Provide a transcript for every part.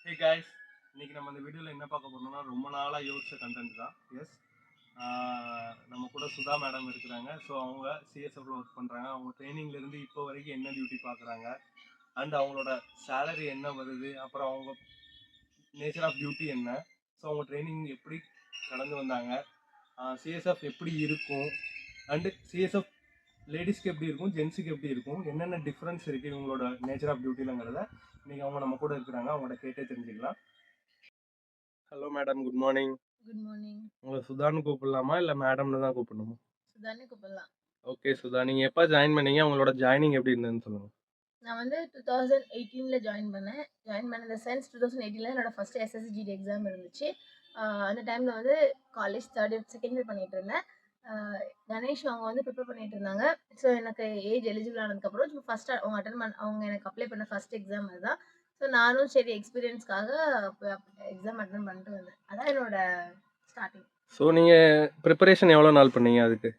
Hey guys, இன்னைக்கு நம்ம இந்த வீடியோவில் என்ன பார்க்க போறோம்னா ரொம்ப நாளாக யோசிச்ச கண்டென்ட் தான். எஸ், நம்ம கூட சுதா மேடம் இருக்கிறாங்க. ஸோ அவங்க சிஎஸ்எஃப்ல ஒர்க் பண்ணுறாங்க. அவங்க ட்ரைனிங்லேருந்து இப்போ வரைக்கும் என்ன டியூட்டி பார்க்குறாங்க அண்ட் அவங்களோட சேலரி என்ன வருது, அப்புறம் அவங்க நேச்சர் ஆஃப் டியூட்டி என்ன, ஸோ அவங்க ட்ரைனிங் எப்படி கடந்து வந்தாங்க, சிஎஸ்எஃப் எப்படி இருக்கும் அண்டு சிஎஸ்எஃப் லேடிஸ்க்கு எப்படி இருக்கும், ஜென்ஸுக்கு எப்படி இருக்கும், என்னென்ன டிஃப்ரென்ஸ் இருக்குது இவங்களோட நேச்சர் ஆஃப் டியூட்டிலங்கிறத இன்றைக்கி அவங்க நம்ம கூட இருக்கிறாங்க. அவங்களோட கேட்டே தெரிஞ்சுக்கலாம். Hello madam, good morning. Good morning. உங்களை சுதான்னு கூப்பிடலாமா இல்லை மேடம்னு தான் கூப்பிடணுமா? சுதானே கூப்பிடலாம். ஓகே சுதா, நீங்கள் எப்போ ஜாயின் பண்ணீங்க, உங்களோட ஜாயினிங் எப்படி இருந்ததுன்னு சொல்லுங்கள். நான் வந்து 2018ல ஜாயின் பண்ணேன். இந்த சென்ஸ் 2018ல என்னோட ஃபர்ஸ்ட் SSGD எக்ஸாம் இருந்துச்சு. அந்த டைமில் வந்து college third year second year பண்ணிட்டு இருந்தேன். கணேஷ் அவங்க வந்து ப்ரிப்பேர் பண்ணிட்டு இருந்தாங்க. ஸோ எனக்கு ஏஜ் எலிஜிபிள் ஆனதுக்கப்புறம் ஃபர்ஸ்ட் அவங்க எனக்கு அப்ளை பண்ண ஃபர்ஸ்ட் எக்ஸாம் அதுதான். ஸோ நானும் சரி எக்ஸ்பீரியன்ஸ்க்காக எக்ஸாம் அட்டன் பண்ணிட்டு வந்தேன். அதான் என்னோட ஸ்டார்டிங். ஸோ நீங்கள் ப்ரிப்பரேஷன் எவ்வளோ நாள் பண்ணீங்க அதுக்கு?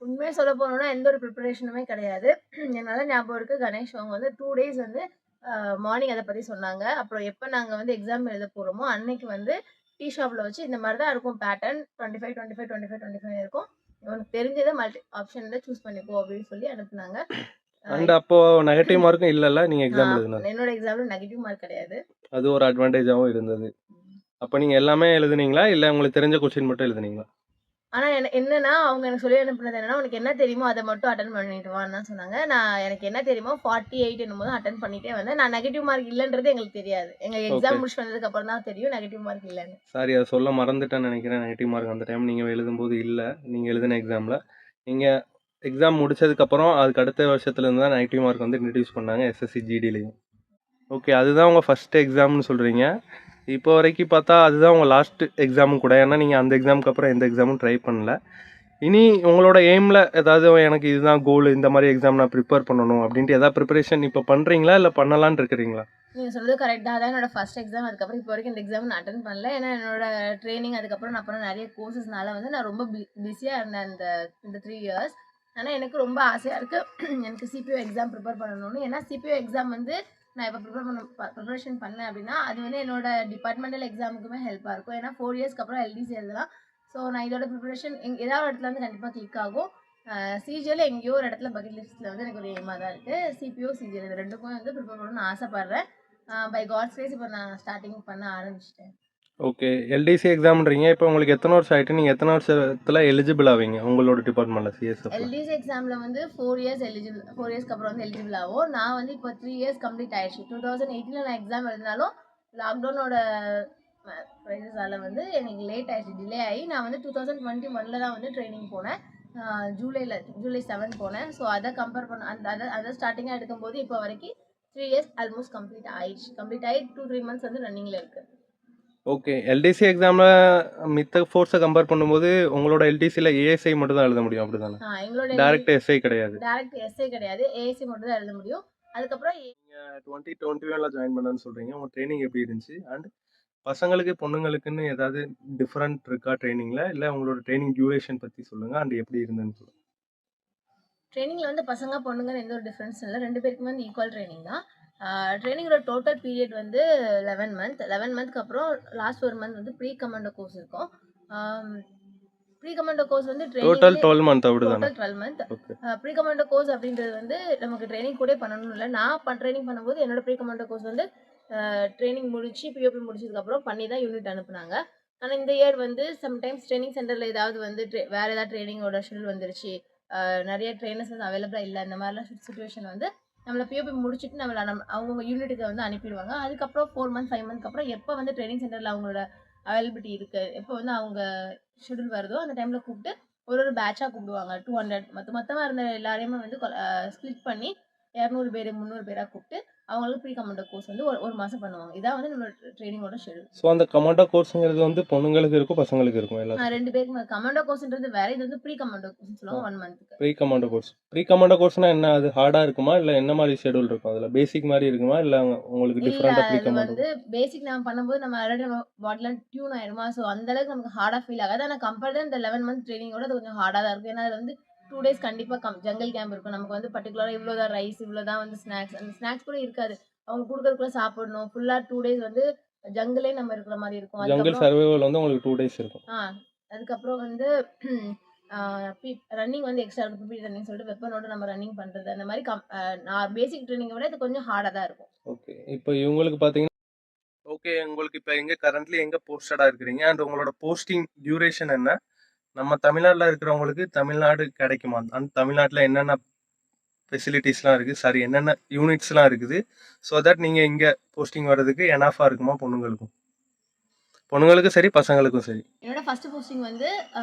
உண்மையாக சொல்ல போனோம்னா எந்த ஒரு ப்ரிப்பரேஷனுமே கிடையாது. என்னால் ஞாபகம் இருக்குது, கணேஷ் அவங்க வந்து 2 டேஸ் வந்து மார்னிங் அதை பற்றி சொன்னாங்க. அப்புறம் எப்போ நாங்கள் வந்து எக்ஸாம் எழுத போகிறோமோ அன்னைக்கு வந்து டீ ஷாப்பில் வச்சு இந்த மாதிரி தான் இருக்கும் பேட்டர்ன், 25 25 25 25 இருக்கும், உனக்கு தெரிஞ்சதை மல்டி ஆப்ஷனில் சூஸ் பண்ணிப்போ அப்படின்னு சொல்லி அனுப்புனாங்க. அண்ட் அப்போ நெகட்டிவ் மார்க்கும் இல்லைல்ல நீங்கள் எக்ஸாம் எழுதுனது? என்னோட எக்ஸாமில் நெகட்டிவ் மார்க் கிடையாது. அது ஒரு அட்வான்டேஜாகவும் இருந்தது. அப்போ நீங்கள் எல்லாமே எழுதுனீங்களா இல்லை உங்களுக்கு தெரிஞ்ச கொஸ்டின் மட்டும் எழுதுனீங்களா? ஆனால் என்னன்னா அவங்க எனக்கு சொல்லி அனுப்புனது என்னன்னா, உனக்கு என்ன தெரியுமோ அதை மட்டும் அட்டன் பண்ணிட்டு வான்னு தான் சொன்னாங்க. நான் எனக்கு என்ன தெரியுமோ 48 என்னும் போது அட்டன் பண்ணிட்டே வந்தேன். நான் நெகட்டிவ் மார்க் இல்லைன்றது எங்களுக்கு தெரியாது. எங்கள் எக்ஸாம் முடிச்சுட்டு வந்ததுக்கு அப்புறம் தான் தெரியும் நெகட்டிவ் மார்க் இல்லைன்னு. சாரி, அதை சொல்ல மறந்துட்டேன்னு நினைக்கிறேன். நெகட்டிவ் மார்க் அந்த டைம் நீங்கள் எழுதும்போது இல்லை, நீங்கள் எழுதின எக்ஸாமில். நீங்கள் எக்ஸாம் முடிச்சதுக்கப்புறம் அதுக்கு அடுத்த வருஷத்துலேருந்து தான் நெகட்டிவ் மார்க் வந்து இன்ட்ரடியூஸ் பண்ணாங்க SSC GDலையும். ஓகே, அதுதான் உங்கள் ஃபஸ்ட்டு எக்ஸாம்னு சொல்கிறீங்க. இப்போ வரைக்கும் பார்த்தா அதுதான் உங்கள் லாஸ்ட் எக்ஸாமும் கூட. ஏன்னா நீங்கள் அந்த எக்ஸாமுக்கு அப்புறம் எந்த எக்ஸாமும் ட்ரை பண்ணல. இனி உங்களோட எய்மில் ஏதாவது எனக்கு இதுதான் கோல், இந்த மாதிரி எக்ஸாம் நான் ப்ரிப்பேர் பண்ணணும் அப்படின்ட்டு ஏதாவது ப்ரிப்பரேஷன் இப்போ பண்ணுறீங்களா இல்லை பண்ணலான்னு இருக்கிறீங்களா? நீங்கள் சொல்கிறது கரெக்டாக தான். என்னோட ஃபஸ்ட் எக்ஸாம், அதுக்கப்புறம் இப்போ வரைக்கும் இந்த எக்ஸாம் நான் அட்டன் பண்ணல. ஏன்னா என்னோட ட்ரைனிங் அதுக்கப்புறம் நான் அப்புறம் நிறைய கோர்சஸ்னால வந்து நான் ரொம்ப பிஸியாக இருந்தேன் இந்த 3 இயர்ஸ். ஆனால் எனக்கு ரொம்ப ஆசையாக இருக்குது எனக்கு CPO எக்ஸாம் ப்ரிப்பேர் பண்ணணும்னு. ஏன்னா CPO எக்ஸாம் வந்து நான் இப்போ ப்ரிப்பரேஷன் பண்ணேன் அப்படின்னா அது வந்து என்னோட டிபார்ட்மெண்டல் எக்ஸாமுக்குமே ஹெல்ப்பாக இருக்கும். ஏன்னா 4 இயர்ஸ்க்கு அப்புறம் LDC எழுதலாம். ஸோ நான் இதோட ப்ரிப்பரேஷன் ஏதாவது இடத்துல வந்து கண்டிப்பாக கிளிக் ஆகும். CGL எங்கேயோ ஒரு இடத்துல பக்கெட் லிஸ்ட்டில் வந்து எனக்கு ஒரு எய்மாக தான் இருக்குது. CPO CGL இது ரெண்டுக்கும் வந்து ப்ரிப்பேர் பண்ணணும்னு ஆசைப்பட்றேன். பை காட்ஸ் கிரேஸ் இப்போ நான் ஸ்டார்டிங் பண்ண ஆரம்பிச்சிட்டேன். Okay, LDC எக்ஸாம்ன்றீங்க. இப்போ உங்களுக்கு எத்தனை வருஷம் ஆகிட்டு, நீங்கள் எத்தனை வருஷத்தில் எலிஜிபிள் ஆவீங்க உங்களோட டிபார்ட்மெண்ட்டில் CSF? LDC எக்ஸாமில் வந்து 4 இயர்ஸ் எலிஜிபிள், 4 இயர்ஸ்க்கு அப்புறம் வந்து எலிஜிபிள் ஆகும். நான் வந்து இப்போ 3 இயர்ஸ் கம்ப்ளீட் ஆயிடுச்சு. 2018ல் நான் எக்ஸாம் எழுதினாலும் லாக்டவுனோட ப்ரைஸஸால் வந்து எனக்கு லேட் ஆயிடுச்சு, டிலே ஆகி நான் வந்து 2021ல் தான் வந்து ட்ரைனிங் போனேன். ஜூலை 7 போனேன். ஸோ அதை கம்பேர் பண்ண அதை ஸ்டார்டிங்காக எடுக்கும்போது இப்போ வரைக்கும் 3 இயர்ஸ் ஆல்மோஸ்ட் கம்ப்ளீட் ஆகி 2-3 மந்த்ஸ் வந்து ரன்னிங்கில் இருக்குது. ஓகே, LDC எக்ஸாமில் மித்த ஃபோர்ஸை கம்பேர் பண்ணும்போது உங்களோட LDCயில் ASI மட்டும் தான் எழுத முடியும், அப்படி தானே? எங்களோட டேரக்ட் SI கிடையாது. டேரக்ட் எஸ்ஐ கிடையாது, ASI மட்டும் தான் எழுத முடியும். அதுக்கப்புறம் நீங்கள் 2021 ஜாயின் பண்ணேன்னு சொல்கிறீங்க. உங்கள் ட்ரைனிங் எப்படி இருந்துச்சு? அண்ட் பசங்களுக்கு பொண்ணுங்களுக்குன்னு ஏதாவது டிஃப்ரெண்ட் இருக்கா ட்ரைனிங்கில்? இல்லை உங்களோட ட்ரைனிங் டியூரேஷன் பற்றி சொல்லுங்கள் அண்ட் எப்படி இருந்ததுன்னு சொல்லுங்கள். ட்ரைனிங்கில் வந்து பசங்க பொண்ணுங்கன்னு எந்த ஒரு டிஃப்ரென்ஸ் இல்லை, 2 பேருக்குமே வந்து ஈக்குவல் ட்ரைனிங் தான். ட்ரைனிங்கோட டோட்டல் பீரியட் வந்து 11 மந்த்க்கு அப்புறம் லாஸ்ட் 1 மந்த் வந்து ப்ரீ கமாண்டோ கோர்ஸ் இருக்கும். ப்ரீ கமாண்டோ கோர்ஸ் வந்து டோட்டல் 12 மந்த் அப்படிதானே? Total 12 month. ப்ரீ கமாண்டோ கோர்ஸ் அப்படின்றது வந்து நமக்கு ட்ரைனிங் கூட பண்ணணும் இல்லை. நான் ட்ரைனிங் பண்ணும்போது என்னோட ப்ரீ கமாண்டோ கோர்ஸ் வந்து ட்ரைனிங் முடிச்சு POP முடிச்சதுக்கப்புறம் பண்ணி தான் யூனிட் அனுப்புனாங்க. ஆனால் இந்த இயர் வந்து சம்டைம்ஸ் ட்ரைனிங் சென்டரில் ஏதாவது வந்து வேறு ஏதாவது ட்ரைனிங்கோட ஷெடியூல் வந்துருச்சு, நிறைய ட்ரெயினர்ஸ் வந்து அவைலபிளாக இல்லை, இந்த மாதிரிலாம் சுச்சுவேஷன் வந்து நம்மளை POP முடிச்சுட்டு அவங்கவுங்க யூனிட்டுக்கு வந்து அனுப்பிடுவாங்க. அதுக்கப்புறம் 4 மந்த் 5 மந்த்க்கு அப்புறம் எப்போ வந்து ட்ரைனிங் சென்டரில் அவங்களோட அவைலபிலிட்டி இருக்குது, எப்போ வந்து அவங்க ஷெடியூல் வருதோ அந்த டைமில் கூப்பிட்டு ஒரு பேட்சாக கூப்பிடுவாங்க. 200 மொத்தமாக இருந்த எல்லாரையுமே வந்து ஸ்ப்ளிட் பண்ணி 200 பேர் 300 பேராக கூப்பிட்டு அவங்களுக்கு ப்ரீ கமாண்டோ கோர்ஸ் வந்து ஒரு மாதம் பண்ணுவாங்க. இதான் வந்து நம்மளோட ட்ரைனிங்கோட ஷெடியூல். ஸோ அந்த கமாண்டோ கோர்ஸுங்கிறது வந்து பொண்ணுங்களுக்கு இருக்கும், பசங்களுக்கு இருக்கும் எல்லாம்? 2 பேருக்கு. கமாண்டோ கோர்ஸ்ன்றது வேற, இது வந்து ப்ரீ கமாண்டோ கோர்ஸ்னு சொல்லுவாங்க 1 மந்த்துக்கு. Pre commando course. Pre commando கோர்ஸ்னா என்ன, அது ஹார்டாக இருக்குமா இல்லை என்ன மாதிரி ஷெடியூல் இருக்கும்? அதில் பேசிக் மாதிரி இருக்குமா இல்லை உங்களுக்கு டிஃப்ரெண்டாக ப்ரீ கமாண்டோ? வந்து பேசிக் நம்ம பண்ணும்போது நம்ம ஆல்ரெடி நம்ம பாடிலாம் டியூன் ஆயிருமா, ஸோ அந்த அளவுக்கு நமக்கு ஹார்டாக ஃபீல் ஆகாது. ஆனால் கம்பேர் தான் இந்த 11 மந்த் ட்ரைனிங்கோட அது கொஞ்சம் ஹார்டாக தான் இருக்கும். ஏன்னா அது வந்து 2 டேஸ் கண்டிப்பாக ஜங்கல் கேம்ப் இருக்கும். நமக்கு வந்து பர்டிகுலராக இவ்வளோ தான் ரைஸ், இவ்வளோ தான் வந்து ஸ்நாக்ஸ், அந்த ஸ்நாக்ஸ் கூட இருக்காது. அவங்க கொடுக்கறதுக்குள்ள சாப்பிடணும். ஃபுல்லாக 2 டேஸ் வந்து ஜங்கிளே நம்ம இருக்கிற மாதிரி இருக்கும். ஜங்கிள் அதுக்கப்புறம் சர்வைவல் வந்து உங்களுக்கு 2 டேஸ் இருக்கும். அதுக்கப்புறம் வந்து ரன்னிங் வந்து எக்ஸ்ட்ரா இருக்கும். பிபி ரன்னிங் சொல்லிட்டு வெப்பனோட நம்ம ரன்னிங் பண்றது அந்த மாதிரி நான் பேசிக் ட்ரெயினிங்கை விட இது கொஞ்சம் ஹார்டாக தான் இருக்கும். ஓகே. இப்போ இவங்களுக்கு பார்த்தீங்கன்னா ஓகே, உங்களுக்கு இப்போ கரண்ட்லி எங்கே போஸ்டடாக இருக்கிறீங்க அண்ட் உங்களோட போஸ்டிங் டியூரேஷன் என்ன? நம்ம தமிழ்நாட்டில் இருக்கிறவங்களுக்கு தமிழ்நாடு கிடைக்குமா? அண்ட் தமிழ்நாட்டில் என்னென்ன ஃபெசிலிட்டிஸ்லாம் இருக்குது, சாரி என்னென்ன யூனிட்ஸ்லாம் இருக்குது, ஸோ தட் நீங்கள் இங்கே போஸ்டிங் வர்றதுக்கு எனாஃபாக இருக்குமா பொண்ணுங்களுக்கும் சரி பசங்களுக்கும் சரி? என்னோட ஃபர்ஸ்ட் போஸ்டிங் வந்து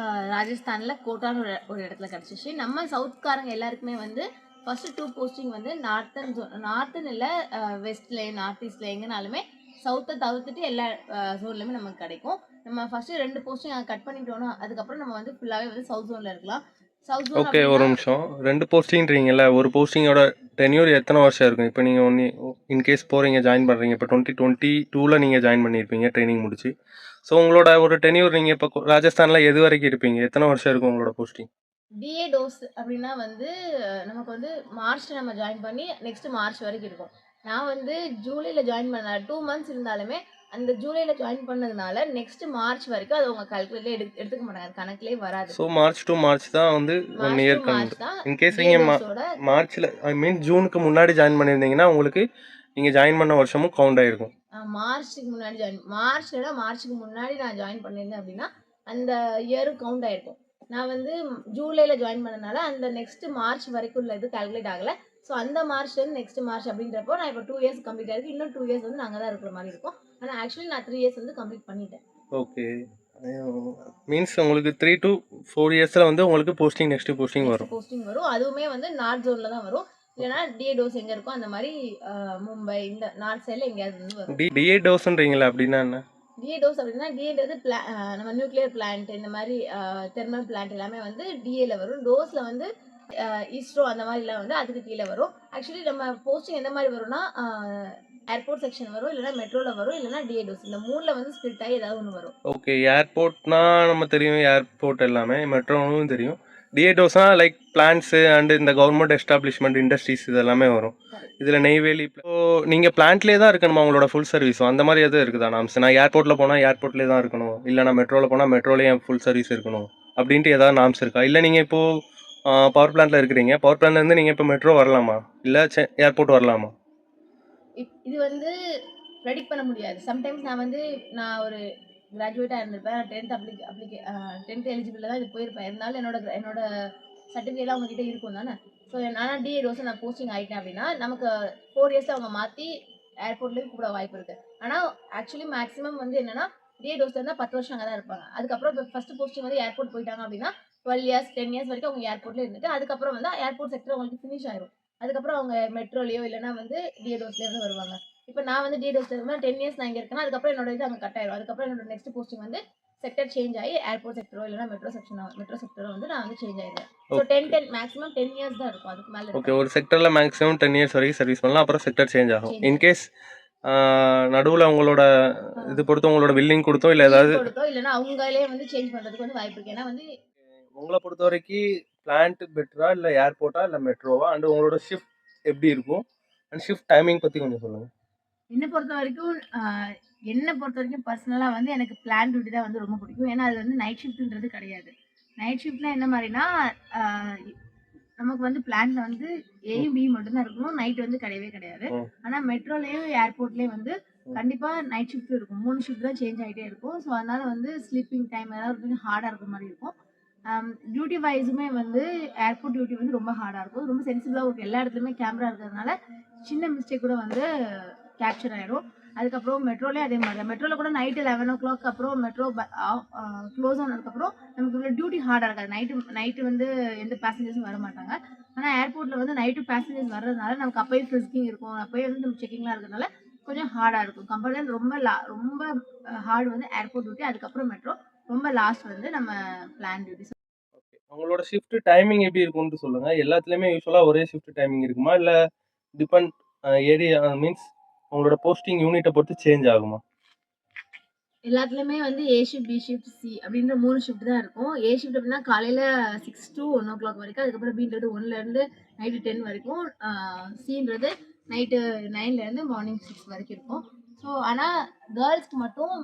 ராஜஸ்தானில் கோட்டான்னு ஒரு இடத்துல கிடச்சிச்சு. நம்ம சவுத்காரங்க எல்லாருக்குமே வந்து ஃபர்ஸ்ட் 2 போஸ்டிங் வந்து நார்த்தன் இல்லை வெஸ்ட்லேயும் நார்த் ஈஸ்ட்ல எங்கேனாலுமே சவுத்தை தவிர்த்துட்டு எல்லா ஜோன்லையுமே நமக்கு கிடைக்கும். நம்ம ஃபர்ஸ்ட் 2 போஸ்டிங் கட் பண்ணிட்டோம்னா அதுக்கப்புறம் நம்ம வந்து ஃபுல்லாகவே வந்து சவுத் ஜோனில் இருக்கலாம். சவுத் ஜோன் ஓகே, ஒரு நிமிஷம். 2 போஸ்டிங்கிறீங்கல்ல, ஒரு போஸ்டிங்கோட டென்யூர் எத்தனை வருஷம் இருக்கும்? இப்போ நீங்கள் இன்கேஸ் போகிறீங்க, ஜாயின் பண்ணுறீங்க, இப்போ 2022 நீங்கள் ஜாயின் பண்ணியிருப்பீங்க ட்ரைனிங் முடிச்சு. ஸோ உங்களோட ஒரு டென்யூர் நீங்கள் இப்போ ராஜஸ்தானில் எது வரைக்கும் இருப்பீங்க? எத்தனை வருஷம் இருக்கும் உங்களோட போஸ்டிங்? டிஏ டோஸ் அப்படின்னா வந்து நமக்கு வந்து மார்ச்ல நம்ம ஜாயின் பண்ணி நெக்ஸ்ட் மார்ச் வரைக்கும் இருக்கும். நான் வந்து ஜூலையில் ஜாயின் பண்ண 2 மந்த்ஸ் இருந்தாலுமே அந்த ஜூலையில் ஜாயின் பண்ணதுனால நெக்ஸ்ட் மார்ச் வரைக்கும் அது உங்க கால்குலேட்ல எடுத்துக்க மாட்டாங்க, கணக்குலேயே வராது. ஸோ மார்ச் டு மார்ச் தான் வந்து 1 இயர் கணக்கு. இன்கேஸ் நீங்கள் மார்ச்சில் ஜூனுக்கு முன்னாடி ஜாயின் பண்ணியிருந்தீங்கன்னா உங்களுக்கு நீங்கள் ஜாயின் பண்ண வருஷமும் கவுண்ட் ஆகிருக்கும். மார்ச்சுக்கு முன்னாடி நான் ஜாயின் பண்ணியிருந்தேன் அப்படின்னா அந்த இயரும் கவுண்ட் ஆயிருக்கும். நான் வந்து ஜூலையில் ஜாயின் பண்ணனால அந்த நெக்ஸ்ட் மார்ச் வரைக்கும் உள்ள இது கால்குலேட் ஆகலை. ஸோ அந்த மார்ச்லேருந்து நெக்ஸ்ட் மார்ச் அப்படின்றப்போ நான் இப்போ 2 இயர்ஸ் கம்ப்ளீட் ஆகிருக்கு. இன்னும் 2 இயர்ஸ் வந்து நாங்கள் தான் இருக்கிற மாதிரி இருக்கும். ஆனால் ஆக்சுவலி நான் 3 இயர்ஸ் வந்து கம்ப்ளீட் பண்ணிட்டேன். ஓகே, மீன்ஸ் உங்களுக்கு 3 to 4 இயர்ஸில் வந்து உங்களுக்கு நெக்ஸ்ட் போஸ்டிங் வரும். அதுவுமே வந்து நார்த் ஜோனில் தான் வரும். இல்லைனா டிஏ டோஸ் எங்கே இருக்கும் அந்த மாதிரி மும்பை இந்த நார்த் சைடில் எங்கேயாவது வந்து வரும். டிஏ டோஸ்ன்றீங்களா? அப்படின்னா என்ன? டிஏ டோஸ் அப்படின்னா டிஏன்றது நம்ம நியூக்ளியர் பிளான்ட் இந்த மாதிரி தெர்மல் பிளான்ட் எல்லாமே வந்து டிஏல வரும். டோஸில் வந்து இஸ்ரோ அந்த மாதிரிலாம் வந்து அதுக்கு கீழே வரும். ஆக்சுவலி நம்ம போஸ்டிங் எந்த மாதிரி வரும்னா ஏர்போர்ட் செக்ஷன் வரும், இல்லைனா மெட்ரோவில் வரும், இல்லைனா டிஏ டோஸ் இந்த 3ல் வந்து ஸ்பிளிட் ஆகி ஏதாவது ஒன்று வரும். ஓகே, ஏர்போர்ட்னா நம்ம தெரியும், ஏர்போர்ட் எல்லாமே மெட்ரோவும் தெரியும். டிஏ டோஸ்னா லைக் பிளான்ட்ஸு அண்ட் இந்த கவர்மெண்ட் எஸ்டாப்ளிஷ்மெண்ட் இண்டஸ்ட்ரீஸ் இதெல்லாமே வரும். இதில் நெய்வேலி இப்போ நீங்கள் பிளான்ட்லேயே தான் இருக்கணுமா உங்களோட ஃபுல் சர்வீஸும்? அந்த மாதிரி எதுவும் இருக்குதா நாம்ஸ்? நான் ஏர்போர்ட்டில் போனால் ஏர்போர்ட்லேயே தான் இருக்கணும், இல்லை நான் மெட்ரோவில் போனால் மெட்ரோலேயே ஃபுல் சர்வீஸ் இருக்கணும் அப்படின்ட்டு ஏதாவது நாம்ஸ் இருக்கா? இல்லை நீங்கள் இப்போது பவர் பிளான்ட்டில் இருக்கிறீங்க, பவர் பிளான்ட்லேருந்து நீங்கள் இப்போ மெட்ரோ வரலாமா, இல்லை ஏர்போர்ட் வரலாமா? இது வந்து ப்ரெடிக்ட் பண்ண முடியாது. சம்டைம்ஸ் நான் ஒரு கிராஜுவேட்டாக இருந்திருப்பேன். 10th எலிஜிபிளில் தான் இது போயிருப்பேன். இருந்தாலும் என்னோட சர்டிஃபிகேட்லாம் அவங்ககிட்ட இருக்கும் தானே. ஸோ நான் டிஏ டோஸ் நான் போஸ்டிங் ஆகிட்டேன் அப்படின்னா நமக்கு 4 இயர்ஸில் அவங்க மாற்றி ஏர்போர்ட்லேயும் கூட வாய்ப்பு இருக்குது. ஆனால் ஆக்சுவலி மேக்ஸிமம் வந்து என்னென்னா டிஏ டோஸில் இருந்தால் 10 வருஷம் அங்கே தான் இருப்பாங்க. அதுக்கப்புறம் இப்போ ஃபஸ்ட்டு போஸ்டிங் வந்து ஏர்போர்ட் போயிட்டாங்க அப்படின்னா 12 இயர்ஸ் 10 இயர்ஸ் வரைக்கும் அவங்க ஏர்போர்ட்லேயே இருந்துட்டு அதுக்கப்புறம் வந்து ஏர்போர்ட் செக்டர் அவங்களுக்கு ஃபினிஷ் ஆயிரும். அதுக்கப்புறம் அவங்க மெட்ரோலையோ இல்லைனா வந்து டிஏ டோஸ்லேயே வந்து வருவாங்க. இப்போ நான் வந்து டிஏ டோஸ்ல இருந்தால் 10 இயர்ஸ் நான் இங்கே இருக்கேன்னா அதுக்கப்புறம் என்னோட இது அங்கே கட் ஆயிடும். அதுக்கப்புறம் என்னோட நெக்ஸ்ட் போஸ்டிங் வந்து செக்டர் சேஞ்ச் ஆகி ஏர்போர்ட் செக்டரோ இல்லைனா மெட்ரோ செக்டரோ வந்து நான் வந்து சேஞ்ச் ஆயிடுவேன். ஸோ 10 மேக்ஸிமம் 10 இயர்ஸ் தான் இருக்கும். அதுக்கு மேலே ஓகே, ஒரு செக்டரில் மேக்ஸிமம் 10 இயர்ஸ் வரைக்கும் சர்வீஸ் பண்ணலாம், அப்புறம் செக்டர் சேஞ்ச் ஆகும். இன்கேஸ் நடுவில் உங்களோட இது பொறுத்து உங்களோட வில்லிங் கொடுத்தோம் இல்லை ஏதாவது இல்லைன்னா அவங்களே வந்து சேஞ்ச் பண்ணுறதுக்கு வந்து வாய்ப்பு இருக்குது. ஏன்னா வந்து உங்களை பொறுத்த வரைக்கும் பிளான்ட் பெட்டரா இல்லை ஏர்போர்ட்டா இல்லை மெட்ரோவா? அண்ட் உங்களோட ஷிஃப்ட் எப்படி இருக்கும் அண்ட் ஷிஃப்ட் டைமிங் பற்றி கொஞ்சம் சொல்லுங்கள். என்னை பொறுத்த வரைக்கும் பர்சனலாக வந்து எனக்கு பிளான் டியூட்டி தான் வந்து ரொம்ப பிடிக்கும். ஏன்னா அது வந்து நைட் ஷிஃப்ட்ன்றது கிடையாது. நைட் ஷிஃப்ட்னா என்ன மாதிரினா நமக்கு வந்து பிளான்ல வந்து ஏயும் பி மட்டும்தான் இருக்கணும், நைட் வந்து கிடையவே கிடையாது. ஆனால் மெட்ரோலையும் ஏர்போர்ட்லேயும் வந்து கண்டிப்பாக நைட் ஷிஃப்ட் இருக்கும். 3 ஷிஃப்ட் தான் சேஞ்ச் ஆகிட்டே இருக்கும். ஸோ அதனால வந்து ஸ்லீப்பிங் டைம் ஏதாவது கொஞ்சம் ஹார்டாக இருக்கிற மாதிரி இருக்கும். டியூட்டி வைஸுமே வந்து ஏர்போர்ட் டியூட்டி வந்து ரொம்ப ஹார்டாக இருக்கும், ரொம்ப சென்சிபிளாக இருக்கும். எல்லா இடத்துலையுமே கேமரா இருக்கிறதுனால சின்ன மிஸ்டேக் கூட வந்து கேப்சர் ஆகிடும். அதுக்கப்புறம் மெட்ரோலே அதே மாதிரி தான். மெட்ரோவில் கூட நைட்டு 11 o'clock அப்புறம் மெட்ரோ க்ளோஸ் ஆனதுக்கப்புறம் நமக்கு டியூட்டி ஹார்டாக இருக்காது. நைட்டு வந்து எந்த பேசஞ்சர்ஸும் வர மாட்டாங்க. ஆனால் ஏர்போர்ட்டில் வந்து நைட்டு பேசஞ்சர்ஸ் வர்றதுனால நமக்கு அப்போயே ஃப்ரிஸ்கிங் இருக்கும், அப்போயே வந்து நம்ம செக்கிங்லாம் இருக்கிறதுனால கொஞ்சம் ஹார்டாக இருக்கும். கம்பேர்ட் ரொம்ப ஹார்டு வந்து ஏர்போர்ட் டியூட்டி, அதுக்கப்புறம் மெட்ரோ, ரொம்ப லாஸ்ட் வந்து நம்ம பிளான் டியூட்டி. ஓகே, உங்களோட ஷிஃப்ட் டைமிங் எப்படி இருக்கும்னு சொல்லுங்கள். எல்லாத்துலேயுமே யூஸ்வலாக ஒரே ஷிஃப்ட் டைமிங் இருக்குமா, இல்லை டிபெண்ட் ஏரியா மீன்ஸ் உங்களோட போஸ்டிங் யூனிட்டை பொறுத்து சேஞ்ச் ஆகுமா? எல்லாத்துலேயுமே வந்து ஏ ஷிஃப்ட், பி ஷிஃப்ட், சி அப்படின்ற 3 ஷிஃப்ட் தான் இருக்கும். ஏ ஷிஃப்ட் அப்படின்னா காலையில் 6 to 1 o'clock வரைக்கும், அதுக்கப்புறம் பின்றது 1லேருந்து நைட்டு 10 வரைக்கும், சின்றது நைட்டு 9லேருந்து மார்னிங் 6 வரைக்கும் இருக்கும். ஸோ ஆனால் கேர்ள்ஸ்க்கு மட்டும்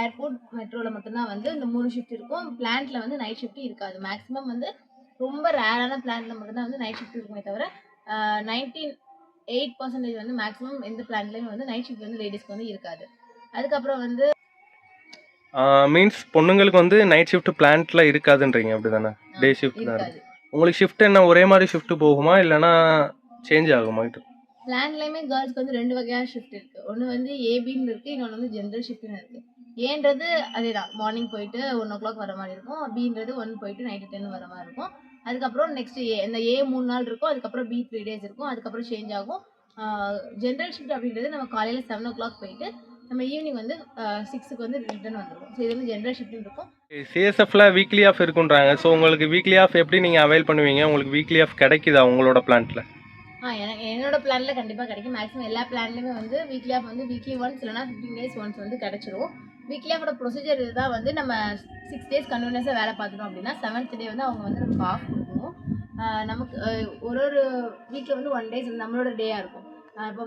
ஏர்போர்ட் மெட்ரோவில் மட்டும்தான் வந்து இந்த 3 ஷிஃப்ட் இருக்கும். பிளான்ட்டில் வந்து நைட் ஷிஃப்ட்டும் இருக்காது. மேக்ஸிமம் வந்து ரொம்ப ரேரான பிளான்ட்டில் மட்டும்தான் வந்து நைட் ஷிஃப்ட் இருக்குமே தவிர 98% வந்து மேக்ஸிமம் எந்த பிளான்ட்லேயுமே வந்து நைட் ஷிஃப்ட் வந்து லேடிஸ்க்கு வந்து இருக்காது. அதுக்கப்புறம் வந்து மீன்ஸ் பொண்ணுங்களுக்கு வந்து நைட் ஷிஃப்ட் பிளான்ட்ல இருக்காதுன்றீங்க அப்படிதானே? டே ஷிஃப்ட் தான் இருக்காது. இருக்கும். உங்களுக்கு ஷிஃப்ட் என்ன ஒரே மாதிரி ஷிஃப்ட் போகுமா இல்லைன்னா சேஞ்ச் ஆகுமா? பிளான்லேயுமே கேர்ள்ஸ்க்கு வந்து 2 வகையான ஷிஃப்ட் இருக்குது. ஒன்று வந்து ஏபின்னு இருக்குது, இன்னொன்று வந்து ஜென்ரல் ஷிஃப்ட்னு இருக்குது. ஏன்றது அதே தான், மார்னிங் போயிட்டு 1 வர மாதிரி இருக்கும். பின்றது 1 போயிட்டு நைட்டு 10 வர மாதிரி இருக்கும். அதுக்கப்புறம் நெக்ஸ்ட் இந்த ஏ 3 நாள் இருக்கும், அதுக்கப்புறம் பி 3 டேஸ் இருக்கும், அதுக்கப்புறம் சேஞ்ச் ஆகும். ஜென்ரல் ஷிஃப்ட் அப்படின்றது நம்ம காலையில் 7 போயிட்டு நம்ம ஈவினிங் வந்து 6க்கு வந்து ரிட்டர்ன் வந்துருக்கும். ஸோ இது வந்து ஜென்ரல் ஷிஃப்ட்னு இருக்கும். சிஎஸ்எஃப்ல வீக்லி ஆஃப் இருக்குன்றாங்க. ஸோ உங்களுக்கு வீக்லி ஆஃப் எப்படி நீங்கள் அவைல் பண்ணுவீங்க? உங்களுக்கு வீக்லி ஆஃப் கிடைக்குதா உங்களோட பிளான்ட்ல? எனக்கு என்னோட பிளானில் கண்டிப்பாக கிடைக்கும். மேக்ஸிமம் எல்லா பிளான்லையுமே வந்து வீக்லி ஆஃப் வந்து வீக்லி ஒன்ஸ் இல்லைனா 15 days ஒன்ஸ் வந்து கிடைச்சிரும். வீக்லி ஆஃபோட ப்ரொசீஜர் இதுதான் வந்து நம்ம 6 days கண்டினியூஸாக வேலை பார்த்துட்டோம் அப்படின்னா 7th டே வந்து அவங்க வந்து நமக்கு ஆஃப் கொடுக்கணும். நமக்கு ஒரு வீக்கில் வந்து 1 days நம்மளோட டேயாக இருக்கும். இப்போ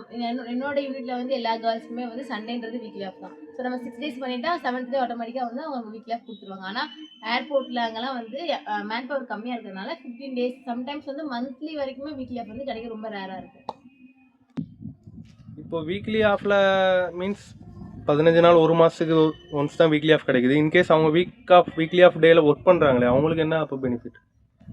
என்னோட யூனிட்டில் வந்து எல்லா கேர்ள்ஸுக்குமே வந்து சண்டேன்றது வீக்லி ஆஃப் தான். ஸோ நம்ம 6 days பண்ணிட்டா 7th டே ஆட்டோமேட்டிக்காக வந்து அவங்க வீக்லி ஆஃப் கொடுத்துருவாங்க. ஆனால் ஏர்போர்ட்டில் அங்கெல்லாம் வந்து மேன் பவர் கம்மியாக இருக்கிறதுனால 15 days சம்டைம்ஸ் வந்து மந்த்லி வரைக்குமே வீக்லி ஆஃப் வந்து கிடைக்க ரொம்ப ரேராக இருக்கும். இப்போ வீக்லி ஆஃப்ல மீன்ஸ் 15 நாள் ஒரு மாதத்துக்கு ஒன்ஸ் தான் வீக்லி ஆஃப் கிடைக்குது. இன்கேஸ் அவங்க வீக்லி ஆஃப் டேல ஒர்க் பண்ணுறாங்களே அவங்களுக்கு என்ன அப்போ பெனிஃபிட்?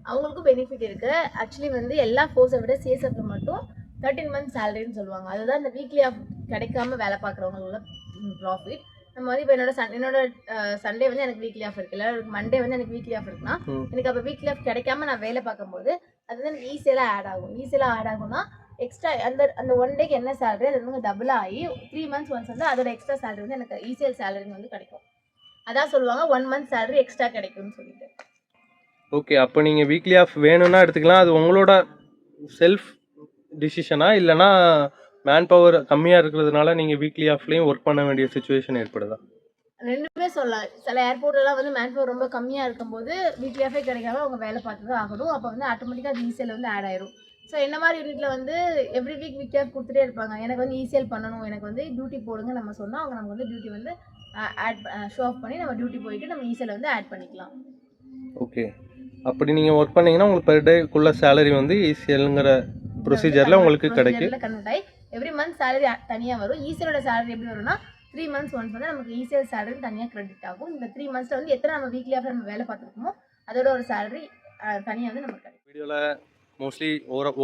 அவங்களுக்கும் பெனிஃபிட் இருக்குது. ஆக்சுவலி வந்து எல்லா ஃபோர்ஸை விட சிஎஸ்எஃப்ல மட்டும் 13 months சேலரின்னு சொல்லுவாங்க. அதுதான் இந்த வீக்லி ஆஃப் கிடைக்காம வேலை பார்க்குறவங்களோட ப்ராஃபிட். நம்ம வந்து இப்போ என்னோட சண்டே வந்து எனக்கு வீக்லி ஆஃப் இருக்கு, இல்லை மண்டே வந்து எனக்கு வீக்லி ஆஃப் இருக்குன்னா எனக்கு அப்போ வீக்லி ஆஃப் கிடைக்காம நான் வேலை பார்க்கும்போது அது வந்து எனக்கு ஈஸியெல்லாம் ஆட் ஆகும்னா எக்ஸ்ட்ரா அந்த 1 டேக்கு என்ன சேலரி அது வந்து டபுள் ஆகி 3 months ஒன்ஸ் வந்து அதோட எக்ஸ்ட்ரா சேலரி வந்து எனக்கு ஈஸியல் சேலரின்னு வந்து கிடைக்கும். அதான் சொல்லுவாங்க 1 month சேலரி எக்ஸ்ட்ரா கிடைக்கும்னு சொல்லிட்டு. ஓகே, அப்போ நீங்கள் வீக்லி ஆஃப் வேணும்னா எடுத்துக்கலாம். அது உங்களோட செல்ஃப் டிசிஷனா இல்லைனா மேன் பவர் கம்மியாக இருக்கிறதுனால நீங்கள் வீக்லி ஆஃப்லேயும் ஒர்க் பண்ண வேண்டிய சுச்சுவேஷன் ஏற்படுதா? ரெண்டுமே சொல்லலாம். சில ஏர்போர்ட்லாம் வந்து மேன் பவர் ரொம்ப கம்மியாக இருக்கும்போது வீக்லி ஆஃபே கிடைக்காம அவங்க வேலை பார்த்து தான் ஆகணும். அப்போ வந்து ஆட்டோமேட்டிக்காக அது ஈஸியல் வந்து ஆட் ஆயிரும். ஸோ என்ன மாதிரி யூனிட்டில் வந்து எவ்ரி வீக் வீக்லி ஆஃப் கொடுத்துட்டே இருப்பாங்க. எனக்கு வந்து ஈஸியல் பண்ணணும், எனக்கு வந்து டியூட்டி போடுங்க நம்ம சொன்னால் அவங்க நமக்கு வந்து டியூட்டி வந்து ஷோ ஆஃப் பண்ணி நம்ம டியூட்டி போயிட்டு நம்ம ஈஸியல் வந்து ஆட் பண்ணிக்கலாம். ஓகே, அப்படி நீங்கள் ஒர்க் பண்ணீங்கன்னா உங்களுக்கு பெர் டேக்குள்ள சேலரி வந்து ஈஸியலுங்கிற ப்ரொசீஜரில் உங்களுக்கு கிடைக்கும். கன்வெர்ட் ஆகி எவ்ரி மந்த் சேலரி தனியாக வரும். ஈஸியலோட சேலரி எப்படி வரும்னா 3 months ஒன்ஸ் வந்து நமக்கு ஈஸியல் சேலரி தனியாக கிரெடிட் ஆகும். இந்த 3 monthsல வந்து எத்தனை நம்ம வீக்லி ஆஃப் நம்ம வேலை பார்த்துருக்கோமோ அதோட ஒரு சேலரி தனியாக வந்து நமக்கு கிடைக்கும். வீடியோவில் மோஸ்ட்லி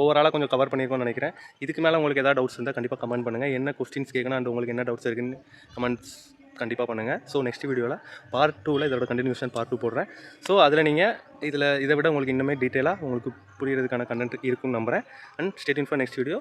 ஓவராலாக கொஞ்சம் கவர் பண்ணியிருக்கோம்னு நினைக்கிறேன். இதுக்கு மேலே உங்களுக்கு ஏதாவது டவுட்ஸ் இருந்தால் கண்டிப்பாக கமெண்ட் பண்ணுங்கள். என்ன கொஸ்டின்ஸ் கேட்கணும் அண்ட் உங்களுக்கு என்ன டவுட்ஸ் இருக்குன்னு கமெண்ட்ஸ் கண்டிப்பாக பண்ணுங்கள். ஸோ நெக்ஸ்ட் வீடியோவில் பார்ட் 2ல் இதோட கண்டினியூஷன் பார்ட் 2 போடுறேன். ஸோ அதில் நீங்கள் இதை விட உங்களுக்கு இன்னுமே டீட்டெயிலாக உங்களுக்கு புரிகிறதுக்கான கண்டென்ட் இருக்குன்னு நம்புகிறேன். And stay tune for next video.